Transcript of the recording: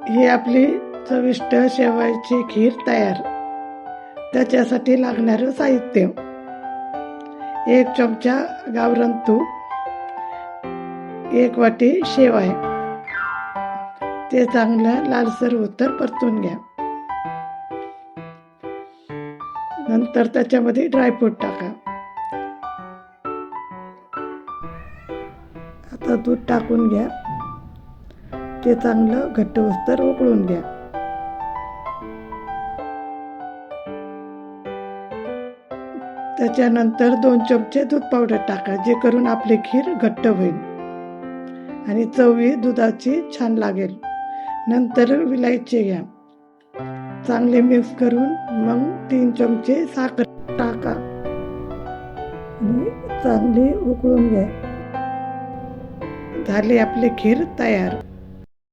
ही आपली चविष्ट शेवयाची खीर तयार. त्याच्यासाठी लागणारं साहित्य: 1 चमचा गावरान तूप, 1 वाटी शेवया. ते चांगलं लालसर होतं परतून घ्या. नंतर त्याच्यामध्ये ड्रायफ्रूट टाका. आता दूध टाकून घ्या. ते चांगलं घट्ट होईस्तोवर उकळून घ्या. त्याच्यानंतर 2 चमचे दूध पावडर टाका, जे करून आपली खीर घट्ट होईल आणि चवी दुधाची छान लागेल. नंतर विलायची घ्या. चांगले मिक्स करून मग 3 चमचे साखर टाका आणि चांगली उकळून घ्या. झाली आपली खीर तयार.